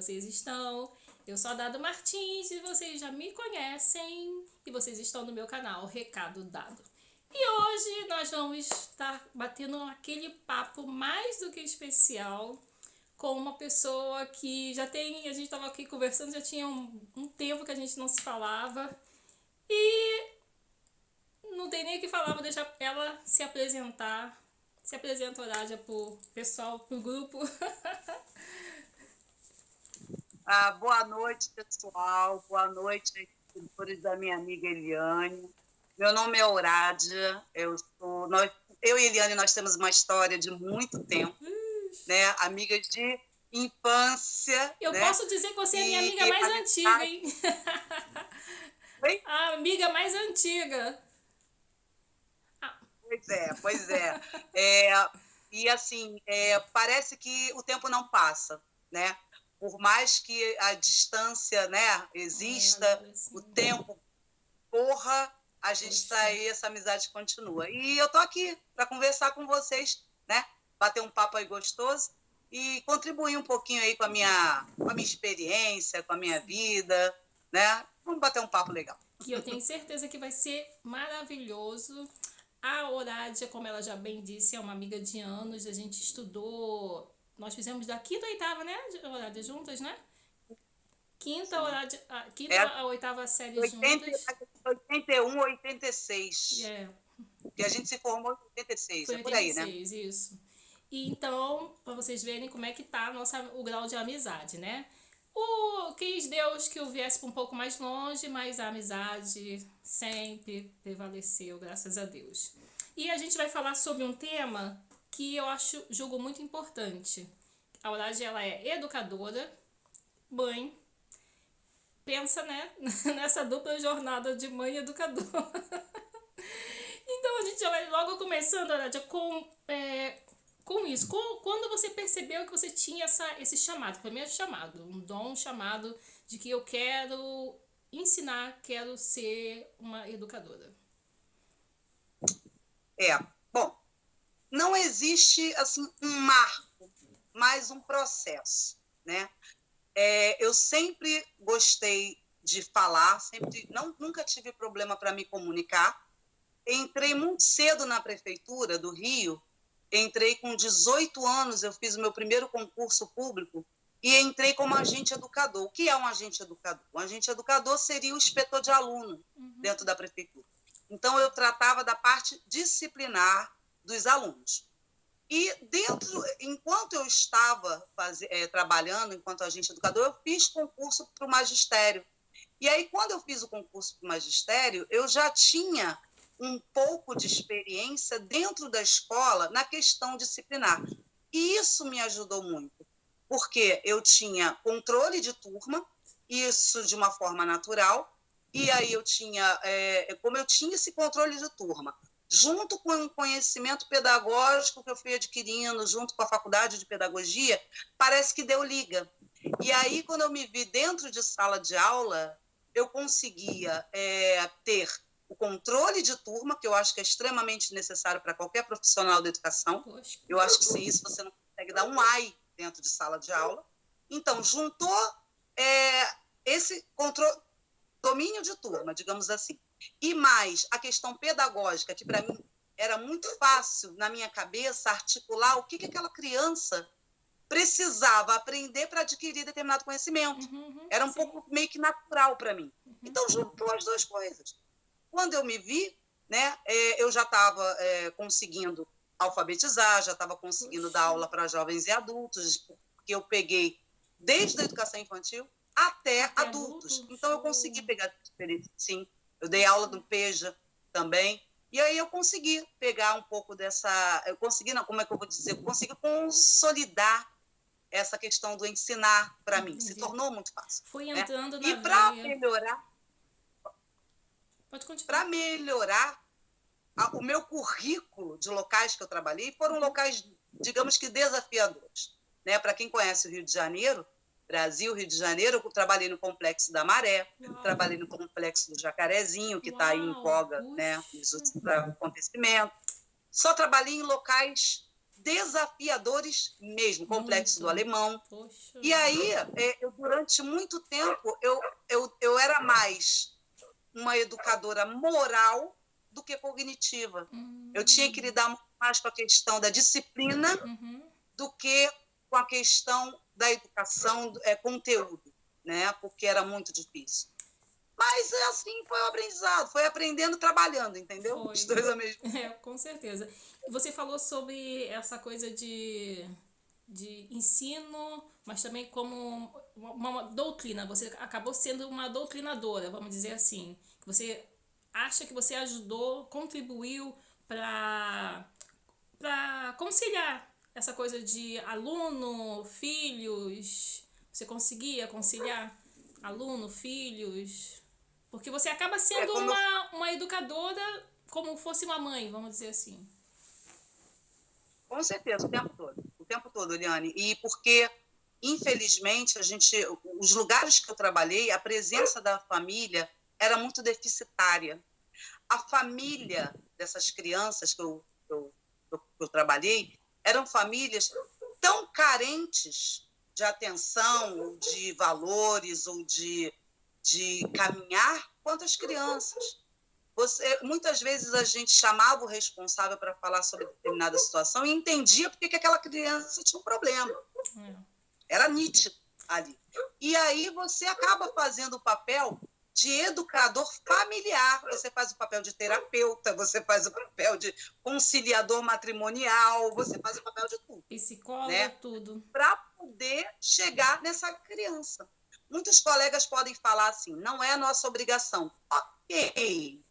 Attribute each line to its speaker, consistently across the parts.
Speaker 1: vocês estão? Eu sou a Dado Martins e vocês já me conhecem e vocês estão no meu canal Recado Dado. E hoje nós vamos estar batendo aquele papo mais do que especial com uma pessoa que já tem, a gente estava aqui conversando, já tinha um tempo que a gente não se falava e não tem nem o que falar, vou deixar ela se apresentar. Se apresenta, Horádia, pro pessoal, pro grupo.
Speaker 2: Boa noite, pessoal. Boa noite, seguidores da minha amiga Eliane. Meu nome é Horádia. Eu e Eliane, nós temos uma história de muito tempo, né? Amigas de infância.
Speaker 1: Eu
Speaker 2: né?
Speaker 1: Posso dizer que você é minha amiga mais antiga, hein?
Speaker 2: Oi?
Speaker 1: A amiga mais antiga.
Speaker 2: Pois é. E assim, parece que o tempo não passa, né? Por mais que a distância, né, exista, o tempo corra, a gente está aí, essa amizade continua. E eu tô aqui para conversar com vocês, né? Bater um papo aí gostoso e contribuir um pouquinho aí com a minha experiência, com a minha vida, né? Vamos bater um papo legal.
Speaker 1: Que eu tenho certeza que vai ser maravilhoso. A Horádia, como ela já bem disse, é uma amiga de anos. A gente estudou... Nós fizemos da quinta a oitava, né, Horádia, juntas, né? Quinta a oitava série
Speaker 2: 80,
Speaker 1: juntas.
Speaker 2: 81, 86.
Speaker 1: É.
Speaker 2: Que a gente se formou em 86,
Speaker 1: Foi
Speaker 2: é por aí,
Speaker 1: 86,
Speaker 2: né?
Speaker 1: isso. E então, para vocês verem como é que tá o grau de amizade, né? Quis Deus que eu viesse para um pouco mais longe, mas a amizade sempre prevaleceu, graças a Deus. E a gente vai falar sobre um tema que eu julgo muito importante. A Horádia, ela é educadora, mãe. Pensa, né, nessa dupla jornada de mãe e educadora. Então a gente já vai logo começando, Horádia, com isso. Quando você percebeu que você tinha esse chamado, primeiro chamado, um dom, um chamado de que eu quero ensinar, quero ser uma educadora?
Speaker 2: Bom, não existe assim um marco, mas um processo, né? Eu sempre gostei de falar, nunca tive problema para me comunicar. Entrei muito cedo na prefeitura do Rio, entrei com 18 anos, eu fiz o meu primeiro concurso público e entrei como agente educador. O que é um agente educador? Um agente educador seria o inspetor de aluno dentro da prefeitura. Então, eu tratava da parte disciplinar dos alunos. E enquanto eu estava trabalhando enquanto agente educador, eu fiz concurso para o magistério. E aí, quando eu fiz o concurso para o magistério, eu já tinha um pouco de experiência dentro da escola na questão disciplinar. E isso me ajudou muito, porque eu tinha controle de turma, isso de uma forma natural, e aí eu tinha, como eu tinha esse controle de turma, junto com o conhecimento pedagógico que eu fui adquirindo, junto com a faculdade de pedagogia, parece que deu liga. E aí, quando eu me vi dentro de sala de aula, eu conseguia ter o controle de turma, que eu acho que é extremamente necessário para qualquer profissional da educação. Eu acho que sem isso você não consegue dar um ai dentro de sala de aula. Então, juntou esse controle, domínio de turma, digamos assim, e mais a questão pedagógica, que para mim era muito fácil, na minha cabeça, articular o que aquela criança precisava aprender para adquirir determinado conhecimento. Era um pouco meio que natural para mim. Então, juntou as duas coisas. Quando eu me vi, né, eu já estava conseguindo alfabetizar, já estava conseguindo dar aula para jovens e adultos, porque eu peguei desde a educação infantil até adultos. Então, eu consegui pegar experiência, sim. Eu dei aula no PEJA também. E aí eu consegui pegar um pouco dessa... Eu consegui, não, como é que eu vou dizer? Eu consegui consolidar essa questão do ensinar para mim. Se tornou muito fácil.
Speaker 1: Foi entrando na
Speaker 2: E para
Speaker 1: veia.
Speaker 2: melhorar...
Speaker 1: Pode continuar.
Speaker 2: Para melhorar o meu currículo de locais que eu trabalhei, foram locais, digamos que desafiadores. Né? Para quem conhece o Rio de Janeiro, Brasil, Rio de Janeiro, eu trabalhei no Complexo da Maré, trabalhei no Complexo do Jacarezinho, que está aí em voga, né, nos últimos acontecimentos. Só trabalhei em locais desafiadores mesmo, complexo do
Speaker 1: Muito.
Speaker 2: alemão.
Speaker 1: Poxa.
Speaker 2: E aí, durante muito tempo, eu era mais uma educadora moral do que cognitiva. Eu tinha que lidar muito mais com a questão da disciplina do que com a questão da educação, conteúdo, né? Porque era muito difícil. Mas assim foi o aprendizado, foi aprendendo trabalhando, entendeu?
Speaker 1: Foi.
Speaker 2: Os dois ao mesmo tempo.
Speaker 1: Com certeza. E você falou sobre essa coisa de ensino, mas também como uma doutrina. Você acabou sendo uma doutrinadora, vamos dizer assim. Você acha que você ajudou, contribuiu para conciliar essa coisa de aluno, filhos. Você conseguia conciliar aluno, filhos? Porque você acaba sendo
Speaker 2: Como eu,
Speaker 1: uma educadora como fosse uma mãe, vamos dizer assim.
Speaker 2: com certeza, o tempo todo, Eliane. E porque, infelizmente, os lugares que eu trabalhei, a presença da família era muito deficitária. A família dessas crianças que eu trabalhei eram famílias tão carentes de atenção, ou de valores, ou de caminhar, quanto as crianças. Muitas vezes a gente chamava o responsável para falar sobre determinada situação e entendia porque que aquela criança tinha um problema. Era nítido ali. E aí você acaba fazendo o papel de educador familiar, você faz o papel de terapeuta, você faz o papel de conciliador matrimonial, você faz o papel de tudo.
Speaker 1: Psicóloga,
Speaker 2: né?
Speaker 1: tudo.
Speaker 2: Para poder chegar nessa criança. Muitos colegas podem falar assim, não é a nossa obrigação. Ok,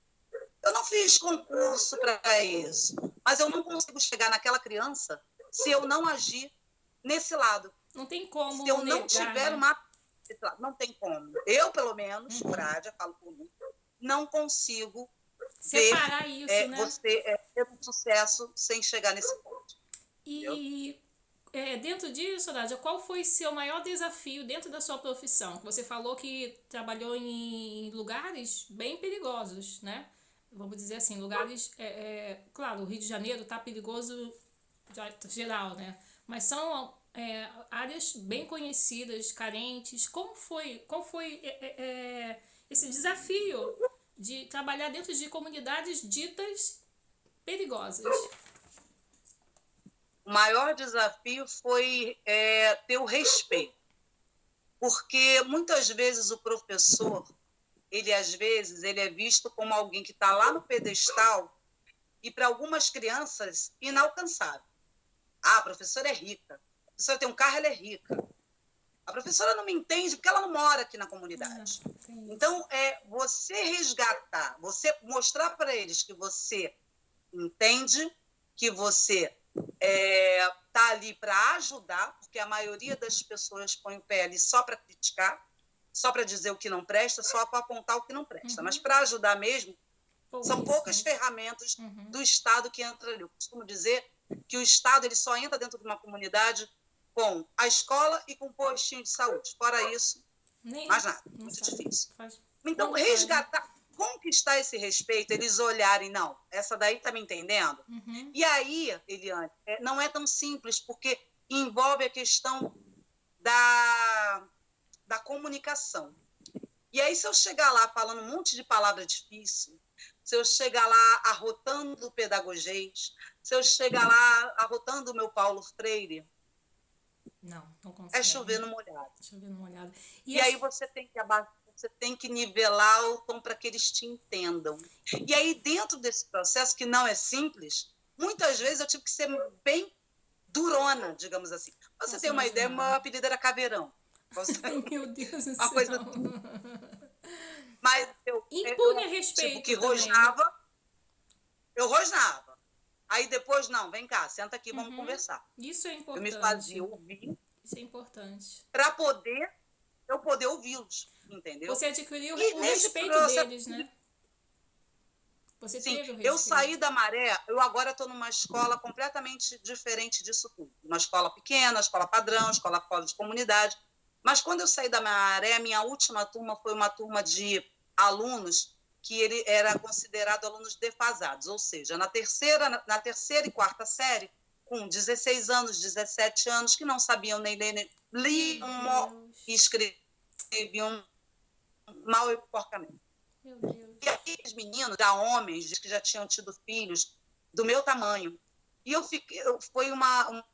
Speaker 2: eu não fiz concurso para isso, mas eu não consigo chegar naquela criança se eu não agir nesse lado.
Speaker 1: Não tem como
Speaker 2: se eu
Speaker 1: negar,
Speaker 2: não tiver
Speaker 1: né?
Speaker 2: uma... Não tem como. Eu, pelo menos, Nádia, falo por mim, não consigo
Speaker 1: separar isso, né?
Speaker 2: você ter um sucesso sem chegar nesse ponto.
Speaker 1: E dentro disso, Nádia, qual foi seu maior desafio dentro da sua profissão? Você falou que trabalhou em lugares bem perigosos, né? Vamos dizer assim, lugares... claro, o Rio de Janeiro está perigoso geral, né? Mas são áreas bem conhecidas, carentes. Qual foi esse desafio de trabalhar dentro de comunidades ditas perigosas?
Speaker 2: O maior desafio foi ter o respeito. Porque muitas vezes o professor, às vezes, ele é visto como alguém que está lá no pedestal e, para algumas crianças, inalcançável. Ah, a professora é rica. A professora tem um carro, ela é rica. A professora não me entende porque ela não mora aqui na comunidade. Então, você resgatar, você mostrar para eles que você entende, que você está ali para ajudar, porque a maioria das pessoas põe o pé ali só para criticar, só para dizer o que não presta, só para apontar o que não presta. Mas para ajudar mesmo, são poucas ferramentas do Estado que entram ali. Eu costumo dizer que o Estado ele só entra dentro de uma comunidade com a escola e com o postinho de saúde. Fora isso, mais nada. Muito difícil. Então, resgatar, conquistar esse respeito, eles olharem, não, essa daí está me entendendo? E aí, Eliane, não é tão simples, porque envolve a questão da comunicação. E aí, se eu chegar lá falando um monte de palavra difícil, se eu chegar lá arrotando o pedagogês, se eu chegar lá arrotando o meu Paulo Freire,
Speaker 1: não consegue.
Speaker 2: É chover no molhado.
Speaker 1: E
Speaker 2: aí você tem que nivelar o tom para que eles te entendam. E aí, dentro desse processo, que não é simples, muitas vezes eu tive que ser bem durona, digamos assim. Você tem uma ideia, meu apelido era Caveirão.
Speaker 1: Meu Deus do
Speaker 2: céu. Coisa... Mas
Speaker 1: impunha respeito
Speaker 2: tipo, que
Speaker 1: também,
Speaker 2: rosnava,
Speaker 1: né?
Speaker 2: Eu rosnava. Aí depois, não, vem cá, senta aqui, vamos conversar.
Speaker 1: Isso é importante.
Speaker 2: Eu me fazia ouvir.
Speaker 1: Isso é importante.
Speaker 2: Para eu poder ouvi-los, entendeu?
Speaker 1: Você adquiriu o respeito deles, né? Você teve o respeito.
Speaker 2: Eu saí da Maré, eu agora estou numa escola completamente diferente disso tudo. Uma escola pequena, escola padrão, escola fora de comunidade. Mas quando eu saí da Maré, a minha última turma foi uma turma de alunos que ele era considerado alunos defasados, ou seja, na terceira e quarta série, com 16 anos, 17 anos, que não sabiam nem ler, nem liam e escreviam mal e porcamente.
Speaker 1: Meu Deus.
Speaker 2: E aqueles meninos, já homens, que já tinham tido filhos do meu tamanho. E foi uma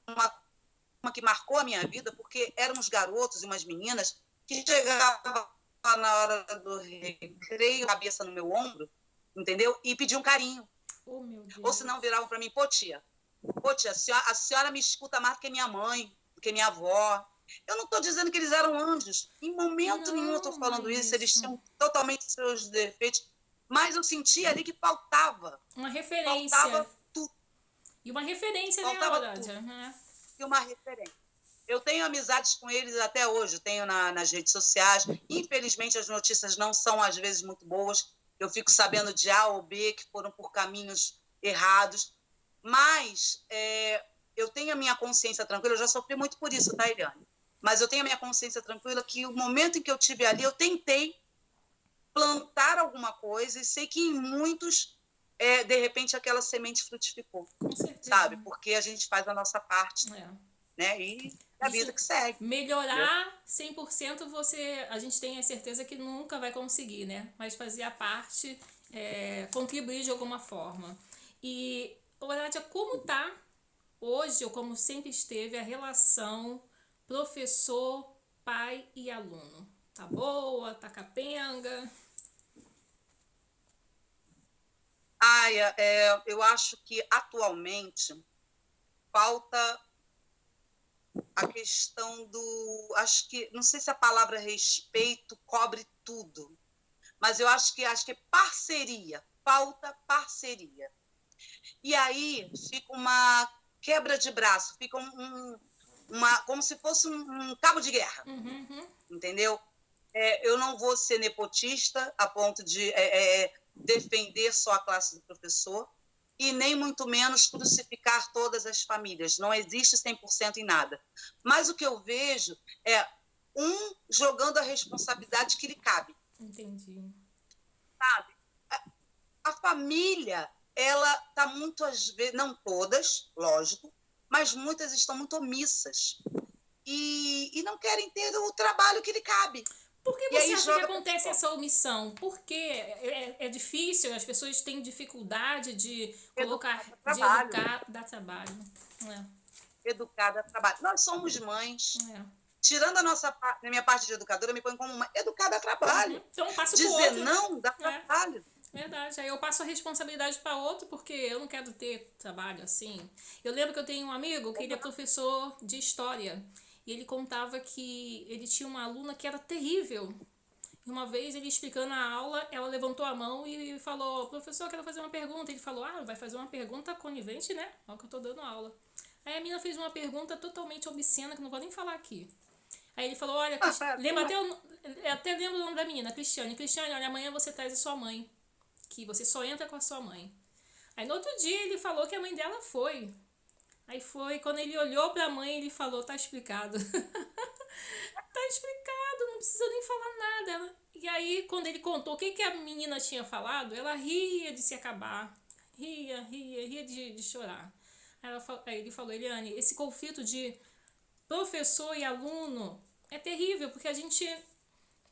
Speaker 2: que marcou a minha vida, porque eram uns garotos e umas meninas que chegavam na hora do recreio, cabeça no meu ombro, entendeu? E pediam carinho.
Speaker 1: Oh, meu Deus.
Speaker 2: Ou se não, viravam para mim, pô, tia, a senhora me escuta mais do que minha mãe, do que minha avó. Eu não estou dizendo que eles eram anjos. Em momento nenhum eu estou falando isso. Eles tinham totalmente seus defeitos. Mas eu sentia ali que faltava.
Speaker 1: Uma referência.
Speaker 2: Faltava tudo.
Speaker 1: E uma referência,
Speaker 2: faltava
Speaker 1: né,
Speaker 2: tudo.
Speaker 1: Uhum.
Speaker 2: E uma referência. Eu tenho amizades com eles até hoje. Eu tenho nas redes sociais. Infelizmente, as notícias não são, às vezes, muito boas. Eu fico sabendo de A ou B que foram por caminhos errados. Mas eu tenho a minha consciência tranquila. Eu já sofri muito por isso, tá, Eliane? Mas eu tenho a minha consciência tranquila que o momento em que eu estive ali, eu tentei plantar alguma coisa e sei que em muitos, de repente, aquela semente frutificou.
Speaker 1: Com certeza.
Speaker 2: Sabe? Porque a gente faz a nossa parte. Né? E a vida que segue.
Speaker 1: Melhorar 100% a gente tem a certeza que nunca vai conseguir, né? Mas fazer a parte, contribuir de alguma forma. E, Horácia, como tá hoje, ou como sempre esteve, a relação professor, pai e aluno? Tá boa? Tá capenga?
Speaker 2: Eu acho que atualmente falta a questão do... não sei se a palavra respeito cobre tudo, mas eu acho que parceria, falta parceria. E aí fica uma quebra de braço, fica como se fosse um cabo de guerra, entendeu? Eu não vou ser nepotista a ponto de defender só a classe do professor, e nem muito menos crucificar todas as famílias. Não existe 100% em nada. Mas o que eu vejo é jogando a responsabilidade que lhe cabe.
Speaker 1: Entendi.
Speaker 2: Sabe? A família, ela está muito, às vezes, não todas, lógico, mas muitas estão muito omissas. E não querem ter o trabalho que lhe cabe.
Speaker 1: Por que você acha que acontece essa omissão? Por que é difícil? As pessoas têm dificuldade de colocar, de educar, dar trabalho.
Speaker 2: Educar, dar trabalho. Nós somos mães. Tirando a minha parte de educadora, eu me ponho como uma educada a trabalho.
Speaker 1: Então eu passo
Speaker 2: dizer
Speaker 1: pro outro,
Speaker 2: não, dá trabalho.
Speaker 1: Verdade. Aí eu passo a responsabilidade para outro porque eu não quero ter trabalho assim. Eu lembro que eu tenho um amigo que ele é professor de história. E ele contava que ele tinha uma aluna que era terrível. E uma vez ele explicando a aula, ela levantou a mão e falou: professor, eu quero fazer uma pergunta. Ele falou: vai fazer uma pergunta conivente, né? Olha que eu tô dando aula. Aí a menina fez uma pergunta totalmente obscena, que não vou nem falar aqui. Aí ele falou: olha, até lembro o nome da menina, Cristiane. Cristiane, olha, amanhã você traz a sua mãe, que você só entra com a sua mãe. Aí no outro dia ele falou que a mãe dela foi. Aí foi, quando ele olhou pra mãe, ele falou: tá explicado. Tá explicado, não precisa nem falar nada. E aí, quando ele contou o que a menina tinha falado, ela ria de se acabar. Ria de chorar. Aí ele falou: Eliane, esse conflito de professor e aluno é terrível, porque a gente...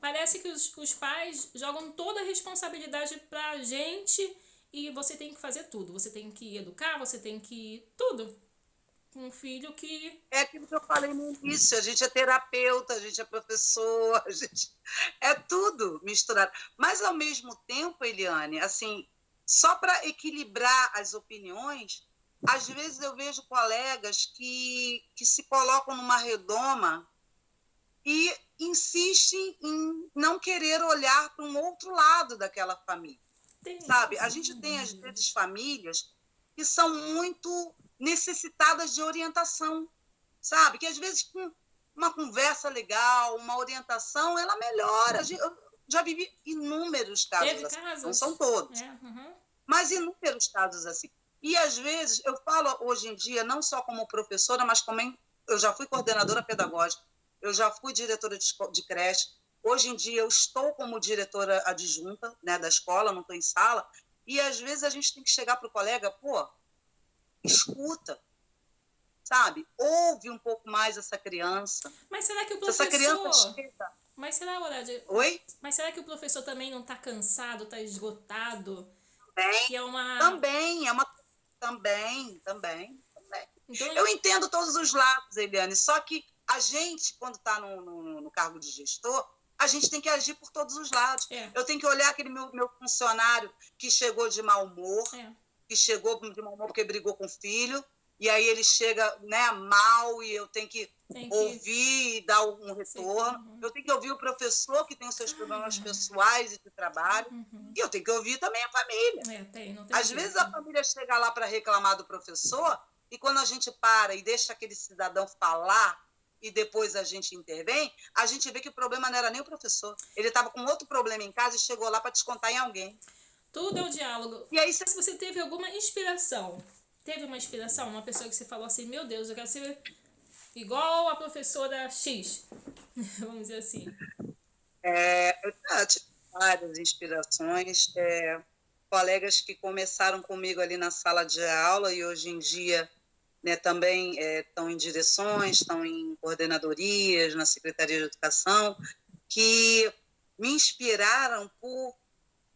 Speaker 1: Parece que os pais jogam toda a responsabilidade pra gente e você tem que fazer tudo. Você tem que educar, você tem que... tudo. Um filho que...
Speaker 2: É aquilo que eu falei no início, a gente é terapeuta, a gente é professor, a gente é tudo misturado. Mas, ao mesmo tempo, Eliane, assim, só para equilibrar as opiniões, às vezes eu vejo colegas que se colocam numa redoma e insistem em não querer olhar para um outro lado daquela família. Sabe? A gente tem, às vezes, famílias que são muito necessitadas de orientação, sabe? Que às vezes com uma conversa legal, uma orientação, ela melhora. Eu já vivi inúmeros casos assim. Não são todos, mas inúmeros casos assim. E às vezes eu falo hoje em dia, não só como professora, mas também eu já fui coordenadora pedagógica, eu já fui diretora de creche. Hoje em dia eu estou como diretora adjunta, né, da escola, não estou em sala. E às vezes a gente tem que chegar para o colega, escuta, sabe? Ouve um pouco mais essa criança.
Speaker 1: Mas será que o
Speaker 2: Se essa criança
Speaker 1: professor...
Speaker 2: chega...
Speaker 1: Mas será, Horácio,
Speaker 2: Oi?
Speaker 1: mas será que o professor também não está cansado, está esgotado?
Speaker 2: Também,
Speaker 1: Que é uma...
Speaker 2: também, é uma... Também.
Speaker 1: Então,
Speaker 2: Eu entendo todos os lados, Eliane, só que a gente, quando está no cargo de gestor, a gente tem que agir por todos os lados.
Speaker 1: é,
Speaker 2: Eu tenho que olhar aquele meu funcionário que chegou de mau humor,
Speaker 1: é,
Speaker 2: que chegou de mau humor porque brigou com o filho, e aí ele chega, né, mal, e eu tenho que
Speaker 1: tem que...
Speaker 2: ouvir e dar um retorno.
Speaker 1: Uhum.
Speaker 2: Eu tenho que ouvir o professor que tem os seus problemas pessoais e de trabalho, e eu tenho que ouvir também a família.
Speaker 1: Não tem
Speaker 2: Às
Speaker 1: jeito.
Speaker 2: vezes a família chega lá para reclamar do professor, e quando a gente para e deixa aquele cidadão falar, e depois a gente intervém, a gente vê que o problema não era nem o professor. Ele estava com outro problema em casa e chegou lá para descontar em alguém.
Speaker 1: Tudo é o diálogo.
Speaker 2: E aí
Speaker 1: Se você teve alguma inspiração, uma pessoa que você falou assim, meu Deus, eu quero ser igual a professora X, vamos dizer assim.
Speaker 2: eu tive várias inspirações, colegas que começaram comigo ali na sala de aula e hoje em dia, né, também estão em direções, estão em coordenadorias, na Secretaria de Educação, que me inspiraram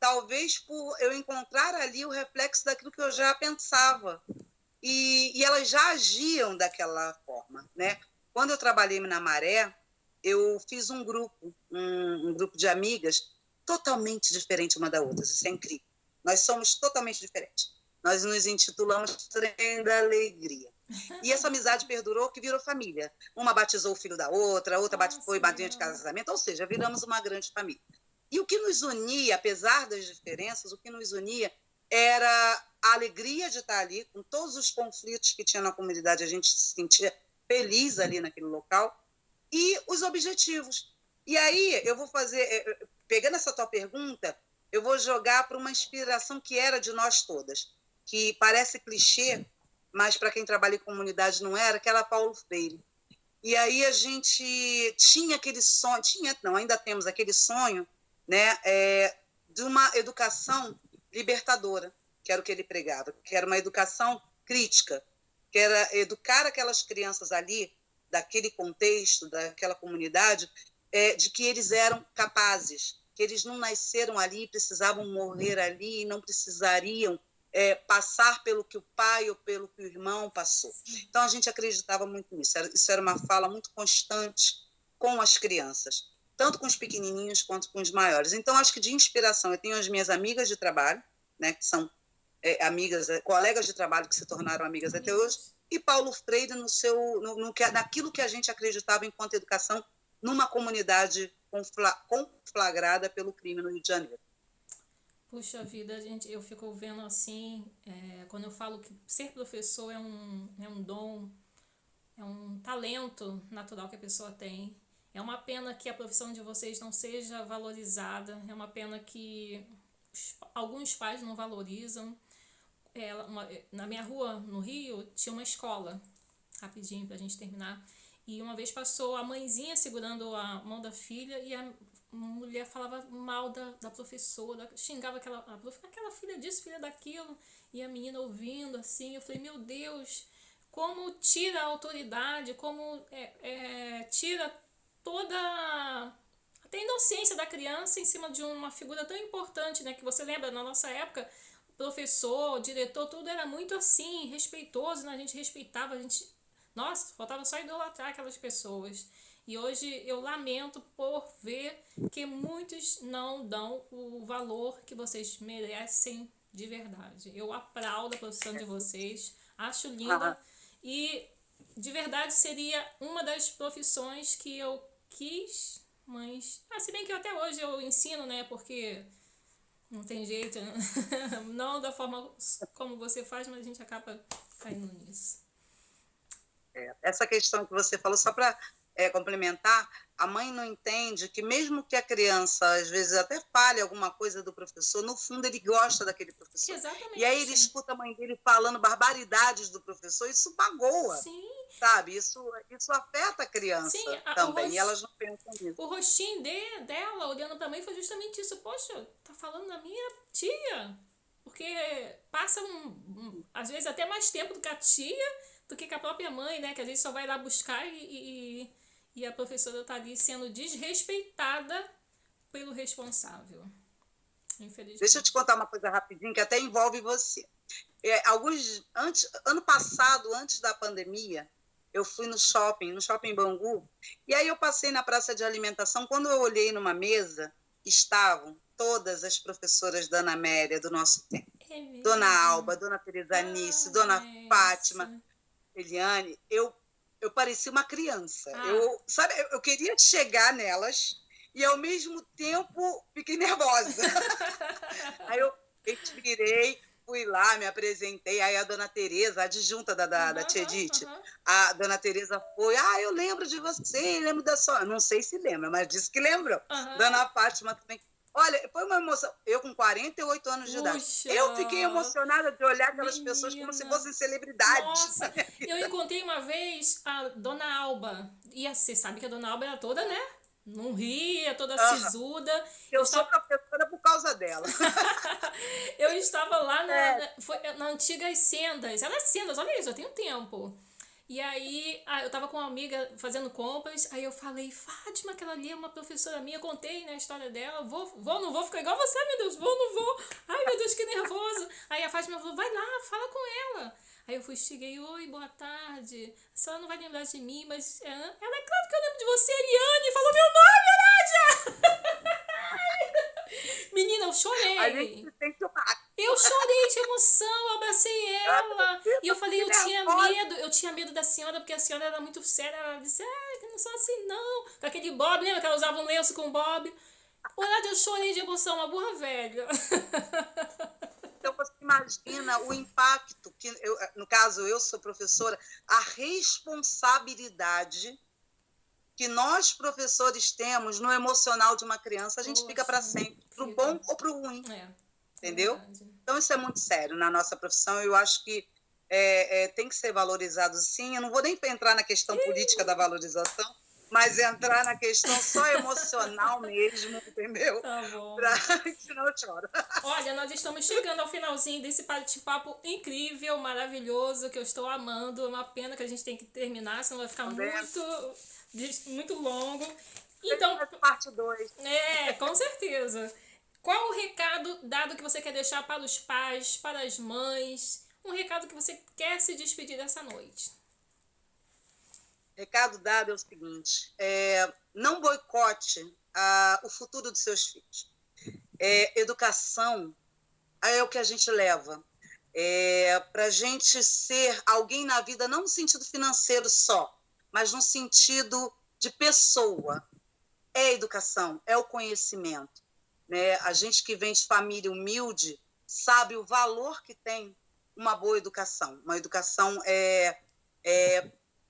Speaker 2: talvez por eu encontrar ali o reflexo daquilo que eu já pensava. E elas já agiam daquela forma, né? Quando eu trabalhei na Maré, eu fiz um grupo de amigas totalmente diferente uma da outra. Isso é incrível. Nós somos totalmente diferentes. Nós nos intitulamos Trem da Alegria. E essa amizade perdurou, que virou família. Uma batizou o filho da outra, a outra foi madrinha de casamento, ou seja, viramos uma grande família. E o que nos unia, apesar das diferenças, o que nos unia era a alegria de estar ali, com todos os conflitos que tinha na comunidade, a gente se sentia feliz ali naquele local, e os objetivos. E aí, eu vou fazer, pegando essa tua pergunta, eu vou jogar para uma inspiração que era de nós todas, que parece clichê, mas para quem trabalha em comunidade não era, que era Paulo Freire. E aí a gente tinha aquele sonho, ainda temos aquele sonho, né, de uma educação libertadora, que era o que ele pregava, que era uma educação crítica, que era educar aquelas crianças ali, daquele contexto, daquela comunidade, de que eles eram capazes, que eles não nasceram ali, precisavam morrer ali, não precisariam passar pelo que o pai ou pelo que o irmão passou. Então, a gente acreditava muito nisso. Isso era uma fala muito constante com as crianças, tanto com os pequenininhos quanto com os maiores. Então, acho que de inspiração, eu tenho as minhas amigas de trabalho, né, que são amigas, colegas de trabalho que se tornaram amigas até hoje, e Paulo Freire naquilo que a gente acreditava enquanto educação numa comunidade conflagrada pelo crime no Rio de Janeiro.
Speaker 1: Puxa vida, gente, eu fico vendo assim, quando eu falo que ser professor é um dom, é um talento natural que a pessoa tem. É uma pena que a profissão de vocês não seja valorizada, é uma pena que alguns pais não valorizam. Na minha rua, no Rio, tinha uma escola, rapidinho pra gente terminar, e uma vez passou a mãezinha segurando a mão da filha e a mulher falava mal da professora, xingava aquela filha disso, filha daquilo, e a menina ouvindo assim, eu falei, meu Deus, como tira a autoridade, como tira toda até a inocência da criança em cima de uma figura tão importante, né, que você lembra, na nossa época, professor, diretor, tudo era muito assim, respeitoso, né? A gente respeitava, nossa, faltava só idolatrar aquelas pessoas. E hoje eu lamento por ver que muitos não dão o valor que vocês merecem de verdade. Eu aplaudo a profissão de vocês, acho linda e de verdade seria uma das profissões que eu quis, mas se bem que até hoje eu ensino, né, porque não tem jeito, né? Não da forma como você faz, mas a gente acaba caindo nisso.
Speaker 2: Essa questão que você falou, só para complementar, a mãe não entende que mesmo que a criança, às vezes, até fale alguma coisa do professor, no fundo ele gosta daquele professor.
Speaker 1: Exatamente.
Speaker 2: E aí ele escuta a mãe dele falando barbaridades do professor, isso magoa.
Speaker 1: Sim.
Speaker 2: Sabe? Isso afeta a criança. Sim, também, e elas não pensam nisso.
Speaker 1: O rostinho dela, olhando pra mãe, foi justamente isso. Poxa, tá falando da minha tia? Porque passa, às vezes, até mais tempo do que a tia, do que com a própria mãe, né? Que a gente só vai lá buscar e a professora tá ali sendo desrespeitada pelo responsável,
Speaker 2: Deixa eu te
Speaker 1: infelizmente.
Speaker 2: contar uma coisa rapidinho que até envolve você. Ano passado, antes da pandemia, eu fui no shopping Bangu, e aí eu passei na praça de alimentação. Quando eu olhei numa mesa, estavam todas as professoras da Ana Amélia do nosso tempo.
Speaker 1: É
Speaker 2: Dona
Speaker 1: mesmo?
Speaker 2: Alba, Dona Teresa Anice,
Speaker 1: Ah,
Speaker 2: Dona Fátima,
Speaker 1: gente.
Speaker 2: Eliane. Eu parecia uma criança.
Speaker 1: Ah,
Speaker 2: Sabe, eu queria chegar nelas e, ao mesmo tempo, fiquei nervosa. Aí eu virei, fui lá, me apresentei. Aí a Dona Teresa, a adjunta da
Speaker 1: aham,
Speaker 2: Tia
Speaker 1: aham,
Speaker 2: Edith,
Speaker 1: aham.
Speaker 2: a Dona Teresa foi, eu lembro de você, lembro da sua... Não sei se lembra, mas disse que lembrou.
Speaker 1: Aham.
Speaker 2: Dona Fátima também. Olha, foi uma emoção. Eu com 48 anos de idade.
Speaker 1: Puxa,
Speaker 2: Eu fiquei emocionada de olhar aquelas pessoas como se
Speaker 1: menina.
Speaker 2: fossem celebridades na
Speaker 1: Nossa,
Speaker 2: minha
Speaker 1: eu
Speaker 2: vida.
Speaker 1: encontrei uma vez a Dona Alba. E você sabe que a Dona Alba era toda, né? Não ria, toda
Speaker 2: Uhum.
Speaker 1: sisuda. Eu
Speaker 2: Eu sou
Speaker 1: estava,
Speaker 2: professora por causa dela.
Speaker 1: eu estava lá
Speaker 2: É,
Speaker 1: na Antigas Sendas. Era Sendas, olha isso, já tem um tempo. E aí, eu tava com uma amiga fazendo compras, aí eu falei, Fátima, aquela ali é uma professora minha, contei, né, a história dela, não vou ficar igual você, meu Deus, não vou, ai meu Deus, que nervoso. Aí a Fátima falou, vai lá, fala com ela. Aí eu cheguei, oi, boa tarde, a senhora não vai lembrar de mim, mas ela é claro que eu lembro de você, Eliane, falou meu nome, menina, eu
Speaker 2: a gente
Speaker 1: chorei.
Speaker 2: se sente uma...
Speaker 1: Eu chorei de emoção, eu abracei ela. E eu falei,
Speaker 2: Que nervosa.
Speaker 1: eu tinha medo da senhora, porque a senhora era muito séria. Ela disse, que não sou assim não. Com aquele bob, lembra que ela usava um lenço com bob? Olha, eu chorei de emoção, uma burra velha.
Speaker 2: Então, você imagina o impacto que, no caso, eu sou professora, a responsabilidade que nós, professores, temos no emocional de uma criança, a gente fica
Speaker 1: Poxa,
Speaker 2: para sempre, para o
Speaker 1: fica.
Speaker 2: bom ou para o ruim,
Speaker 1: É
Speaker 2: entendeu?
Speaker 1: verdade.
Speaker 2: Então, isso é muito sério na nossa profissão. Eu acho que tem que ser valorizado, sim. Eu não vou nem entrar na questão política da valorização, mas entrar na questão só emocional mesmo, entendeu?
Speaker 1: Tá bom.
Speaker 2: Pra... Senão eu choro.
Speaker 1: Olha, nós estamos chegando ao finalzinho desse bate-papo incrível, maravilhoso, que eu estou amando. É uma pena que a gente tem que terminar, senão vai ficar
Speaker 2: Também.
Speaker 1: muito longo.
Speaker 2: Tem
Speaker 1: Então,
Speaker 2: mais parte 2.
Speaker 1: com certeza. Qual o recado dado que você quer deixar para os pais, para as mães? Um recado que você quer se despedir dessa noite?
Speaker 2: Recado dado é o seguinte: não boicote o futuro dos seus filhos. Educação é o que a gente leva. Para a gente ser alguém na vida, não no sentido financeiro só, mas no sentido de pessoa. É educação, é o conhecimento. Né? A gente que vem de família humilde sabe o valor que tem uma boa educação. Uma educação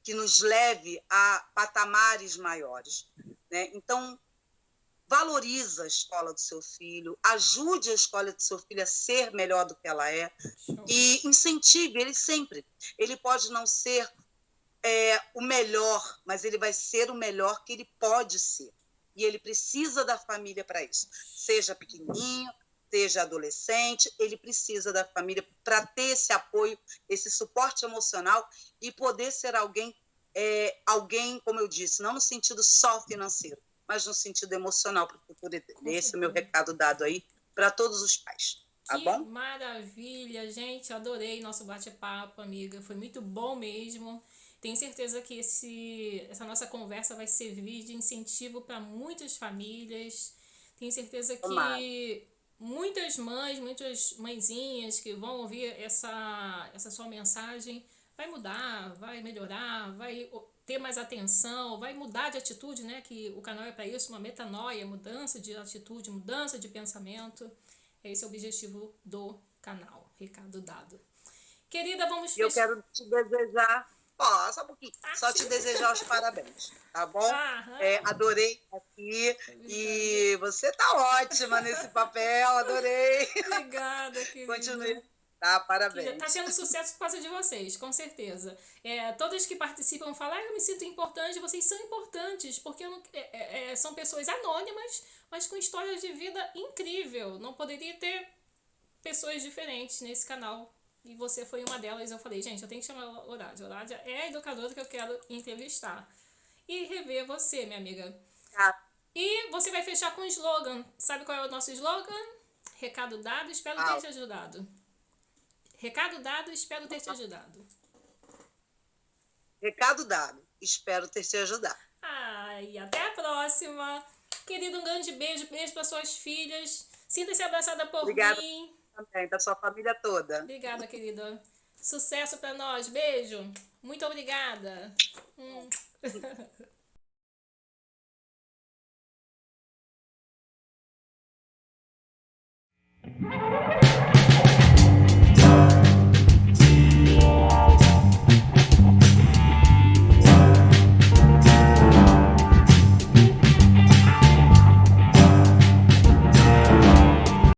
Speaker 2: que nos leve a patamares maiores. Né? Então, valoriza a escola do seu filho, ajude a escola do seu filho a ser melhor do que ela é.
Speaker 1: Show.
Speaker 2: E incentive ele sempre. Ele pode não ser o melhor, mas ele vai ser o melhor que ele pode ser. E ele precisa da família para isso. Seja pequenininho, seja adolescente, ele precisa da família para ter esse apoio, esse suporte emocional e poder ser alguém, como eu disse, não no sentido só financeiro, mas no sentido emocional para o futuro dele. Esse é o meu recado dado aí para todos os pais. Tá
Speaker 1: Que
Speaker 2: bom?
Speaker 1: maravilha, gente. Adorei nosso bate-papo, amiga. Foi muito bom mesmo. Tenho certeza que essa nossa conversa vai servir de incentivo para muitas famílias. Tenho certeza
Speaker 2: Tomara.
Speaker 1: que muitas mães, muitas mãezinhas que vão ouvir essa sua mensagem vai mudar, vai melhorar, vai ter mais atenção, vai mudar de atitude, né? Que o canal é para isso, uma metanoia, mudança de atitude, mudança de pensamento. Esse é o objetivo do canal. Recado dado. Querida, vamos
Speaker 2: Eu
Speaker 1: fechar.
Speaker 2: quero te desejar, só um pouquinho, só te desejar os parabéns, tá bom? Adorei aqui e você tá ótima nesse papel, adorei.
Speaker 1: Obrigada, querida.
Speaker 2: Continue, tá? Parabéns.
Speaker 1: Tá sendo sucesso por causa de vocês, com certeza. Todas que participam falam, eu me sinto importante, vocês são importantes, porque são pessoas anônimas, mas com histórias de vida incrível. Não poderia ter pessoas diferentes nesse canal E você foi uma delas. Eu falei, gente, eu tenho que chamar a Horádia. A Horádia é a educadora que eu quero entrevistar. E rever você, minha amiga.
Speaker 2: Ah,
Speaker 1: E você vai fechar com o slogan. Sabe qual é o nosso slogan? Recado dado, espero ter te ajudado. Recado dado, espero ter te ajudado.
Speaker 2: recado dado. Espero ter te ajudado.
Speaker 1: E até a próxima. Querido, um grande beijo para suas filhas. Sinta-se abraçada por
Speaker 2: Obrigada
Speaker 1: mim.
Speaker 2: também, da sua família toda.
Speaker 1: Obrigada, querida. Sucesso para nós. Beijo. Muito obrigada.